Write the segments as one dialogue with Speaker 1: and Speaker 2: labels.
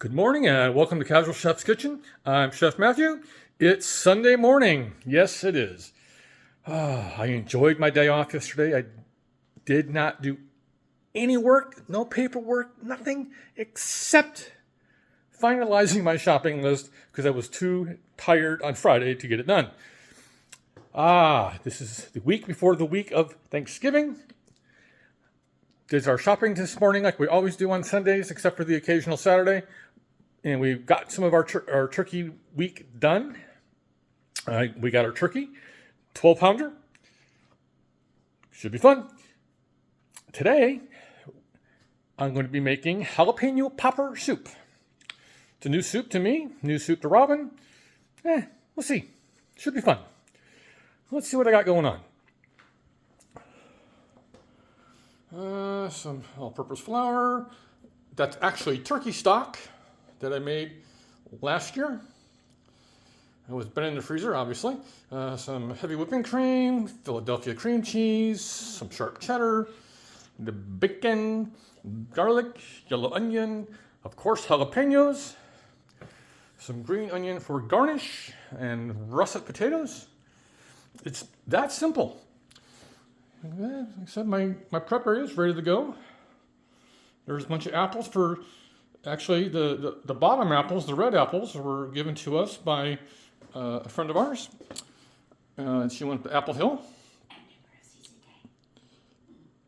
Speaker 1: Good morning and welcome to Casual Chef's Kitchen. I'm Chef Matthew. It's Sunday morning. Yes, it is. I enjoyed my day off yesterday. I did not do any work, no paperwork, nothing except finalizing my shopping list because I was too tired on Friday to get it done. This is the week before the week of Thanksgiving. Did our shopping this morning like we always do on Sundays, except for the occasional Saturday. And we've got some of our turkey week done. We got our turkey, 12-pounder. Should be fun. Today, I'm going to be making Jalapeno Popper Soup. It's a new soup to me, new soup to Robin. We'll see. Should be fun. Let's see what I got going on. Some all-purpose flour. That's actually turkey stock that I made last year. It was been in the freezer, obviously. Some heavy whipping cream, Philadelphia cream cheese, some sharp cheddar, the bacon, garlic, yellow onion, of course jalapenos, some green onion for garnish, and russet potatoes. It's that simple. Like I said, my prep area is ready to go. There's a bunch of apples for, actually the bottom apples, the red apples, were given to us by a friend of ours. She went to Apple Hill.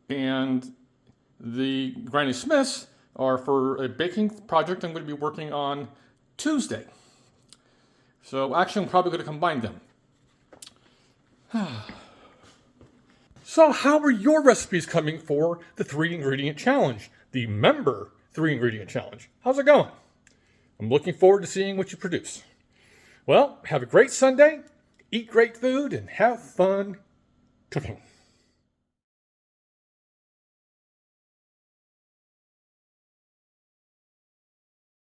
Speaker 1: And the Granny Smiths are for a baking project I'm going to be working on Tuesday. So actually I'm probably going to combine them. So how are your recipes coming for the 3-ingredient challenge? The member 3-ingredient challenge. How's it going? I'm looking forward to seeing what you produce. Well, have a great Sunday, eat great food, and have fun cooking.